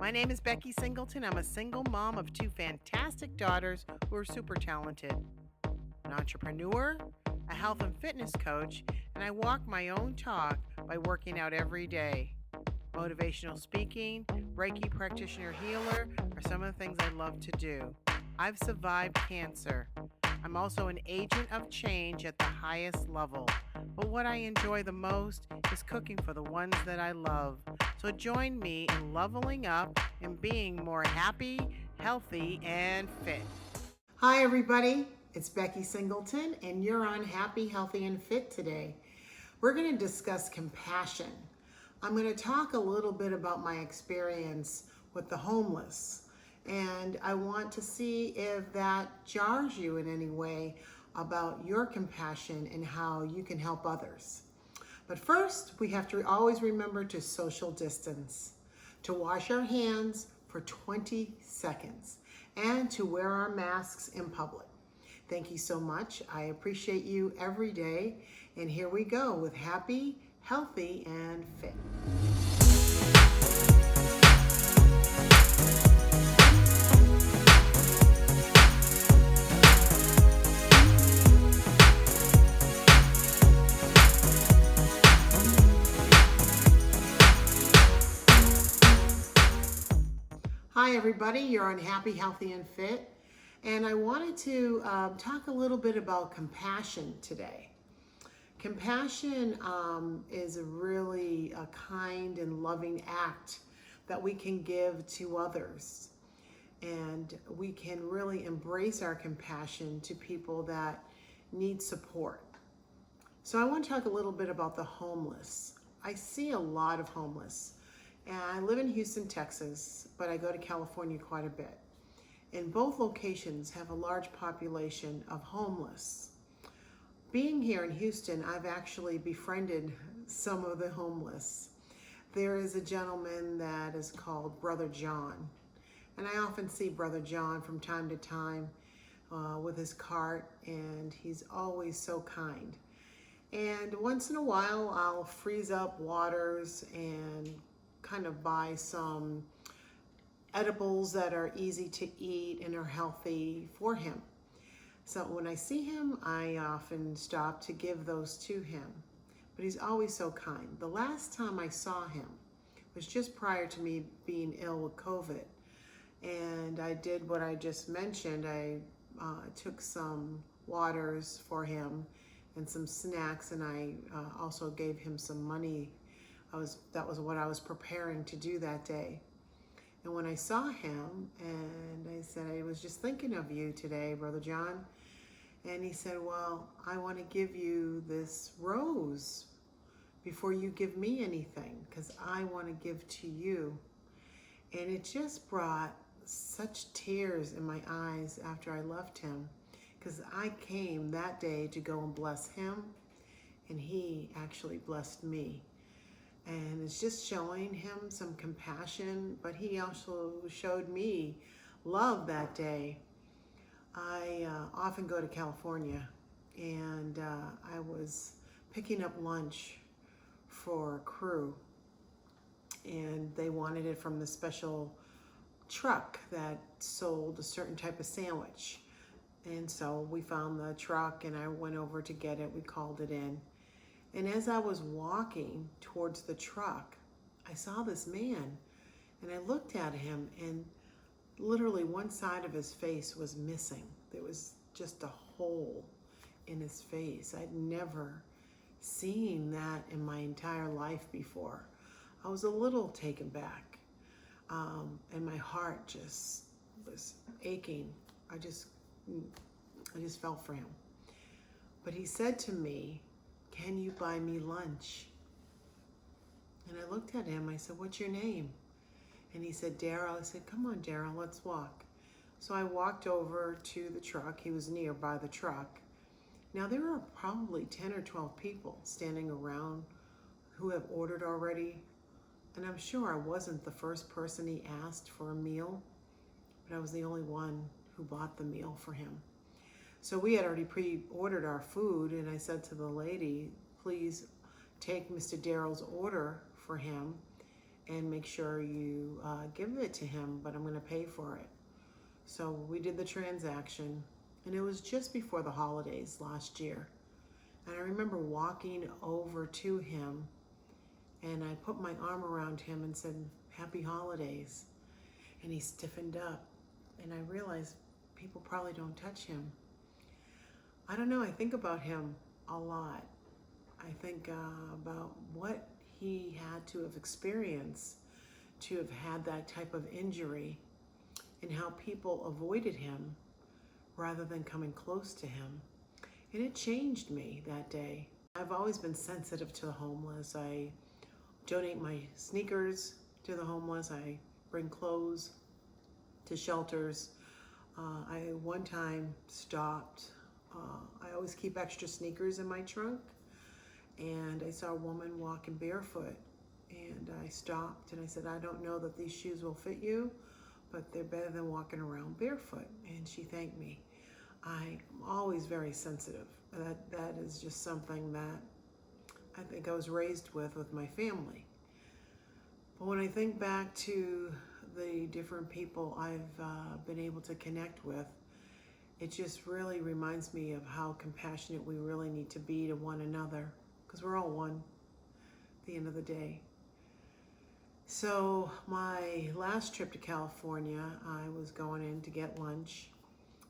My name is Becky Singleton. I'm a single mom of two fantastic daughters who are super talented. An entrepreneur, a health and fitness coach, and I walk my own talk by working out every day. Motivational speaking, Reiki practitioner healer are some of the things I love to do. I've survived cancer. I'm also an agent of change at the highest level. But what I enjoy the most is cooking for the ones that I love. So join me in leveling up and being more happy, healthy, and fit. Hi, everybody. It's Becky Singleton, and you're on Happy, Healthy, and Fit today. We're going to discuss compassion. I'm going to talk a little bit about my experience with the homeless, and I want to see if that jars you in any way about your compassion and how you can help others. But first, we have to always remember to social distance, to wash our hands for 20 seconds, and to wear our masks in public. Thank you so much. I appreciate you every day. And here we go with Happy, Healthy, and Fit. Hi, everybody. You're on Happy, Healthy, and Fit. And I wanted to talk a little bit about compassion today. Compassion is really a kind and loving act that we can give to others. And we can really embrace our compassion to people that need support. So I want to talk a little bit about the homeless. I see a lot of homeless. And I live in Houston, Texas, but I go to California quite a bit. And both locations have a large population of homeless. Being here in Houston, I've actually befriended some of the homeless. There is a gentleman that is called Brother John. And I often see Brother John from time to time with his cart, and he's always so kind. And once in a while, I'll freeze up waters and kind of buy some edibles that are easy to eat and are healthy for him. So when I see him, I often stop to give those to him. But he's always so kind. The last time I saw him was just prior to me being ill with COVID. And I did what I just mentioned. I took some waters for him and some snacks, and I also gave him some money. That was what I was preparing to do that day. And when I saw him, and I said, I was just thinking of you today, Brother John. And he said, well, I want to give you this rose before you give me anything, because I want to give to you. And it just brought such tears in my eyes after I left him, because I came that day to go and bless him, and he actually blessed me. And it's just showing him some compassion, but he also showed me love that day. I often go to California, and I was picking up lunch for a crew, and they wanted it from the special truck that sold a certain type of sandwich. And so we found the truck, and I went over to get it. We called it in. And as I was walking towards the truck, I saw this man, and I looked at him, and literally one side of his face was missing. There was just a hole in his face. I'd never seen that in my entire life before. I was a little taken back, and my heart just was aching. I just felt for him. But he said to me, can you buy me lunch? And I looked at him. I said, what's your name? And he said, Daryl. I said, come on, Daryl, let's walk. So I walked over to the truck. He was nearby the truck. Now there were probably 10 or 12 people standing around who have ordered already. And I'm sure I wasn't the first person he asked for a meal, but I was the only one who bought the meal for him. So we had already pre-ordered our food, and I said to the lady, please take Mr. Daryl's order for him and make sure you give it to him, but I'm going to pay for it. So we did the transaction, and it was just before the holidays last year. And I remember walking over to him, and I put my arm around him and said, "Happy holidays." And he stiffened up, and I realized people probably don't touch him. I don't know, I think about him a lot. I think about what he had to have experienced to have had that type of injury, and how people avoided him rather than coming close to him. And it changed me that day. I've always been sensitive to the homeless. I donate my sneakers to the homeless. I bring clothes to shelters. I one time stopped. I always keep extra sneakers in my trunk. And I saw a woman walking barefoot. And I stopped and I said, "I don't know that these shoes will fit you, but they're better than walking around barefoot." And she thanked me. I'm always very sensitive. That is just something that I think I was raised with my family. But when I think back to the different people I've been able to connect with, it just really reminds me of how compassionate we really need to be to one another, because we're all one at the end of the day. So my last trip to California, I was going in to get lunch,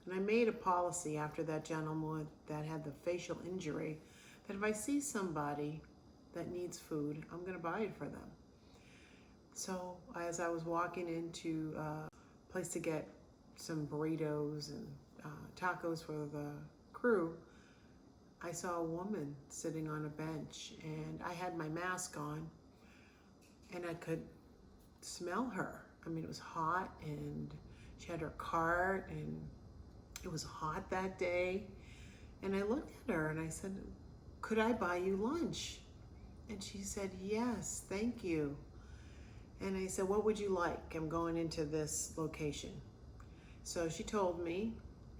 and I made a policy after that gentleman that had the facial injury that if I see somebody that needs food, I'm going to buy it for them. So as I was walking into a place to get some burritos and tacos for the crew, I saw a woman sitting on a bench, and I had my mask on, and I could smell her. I mean, it was hot, and she had her cart, and it was hot that day. And I looked at her and I said, "Could I buy you lunch?" And she said, "Yes, thank you." And I said, "What would you like? I'm going into this location." So she told me,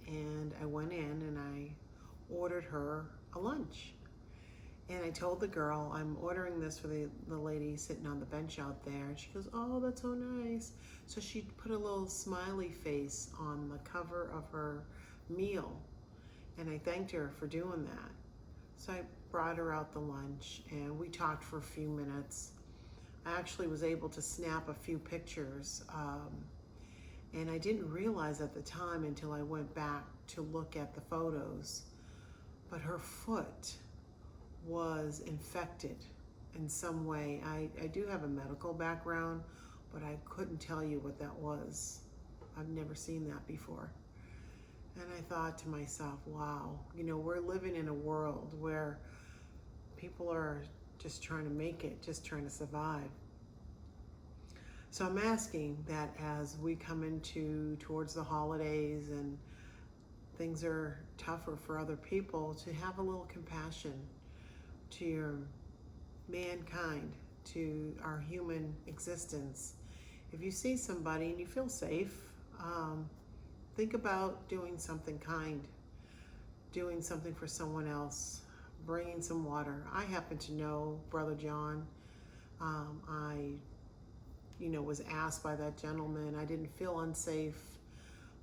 and I went in and I ordered her a lunch. And I told the girl, "I'm ordering this for the lady sitting on the bench out there." And she goes, "Oh, that's so nice." So she put a little smiley face on the cover of her meal. And I thanked her for doing that. So I brought her out the lunch, and we talked for a few minutes. I actually was able to snap a few pictures. And I didn't realize at the time until I went back to look at the photos, but her foot was infected in some way. I do have a medical background, but I couldn't tell you what that was. I've never seen that before. And I thought to myself, wow, we're living in a world where people are just trying to make it, just trying to survive. So I'm asking that as we come towards the holidays and things are tougher for other people, to have a little compassion to your mankind, to our human existence. If you see somebody and you feel safe, think about doing something kind, doing something for someone else, bringing some water. I happen to know Brother John. I was asked by that gentleman. I didn't feel unsafe.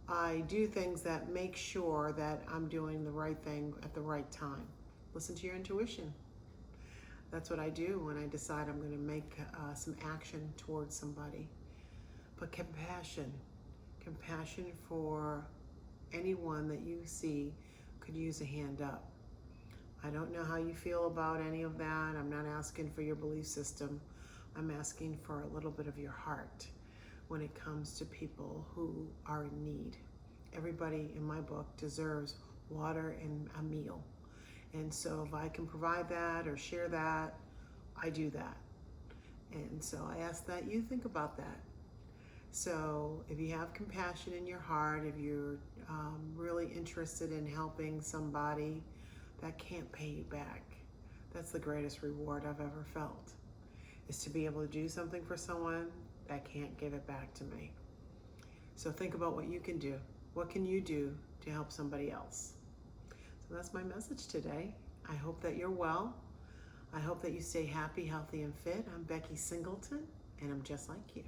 I do things that make sure that I'm doing the right thing at the right time. Listen to your intuition. That's what I do when I decide I'm going to make some action towards somebody. But compassion for anyone that you see could use a hand up. I don't know how you feel about any of that. I'm not asking for your belief system. I'm asking for a little bit of your heart when it comes to people who are in need. Everybody in my book deserves water and a meal. And so if I can provide that or share that, I do that. And so I ask that you think about that. So if you have compassion in your heart, if you're really interested in helping somebody that can't pay you back, that's the greatest reward I've ever felt, is to be able to do something for someone that can't give it back to me. So think about what you can do. What can you do to help somebody else? So that's my message today. I hope that you're well. I hope that you stay happy, healthy, and fit. I'm Becky Singleton, and I'm just like you.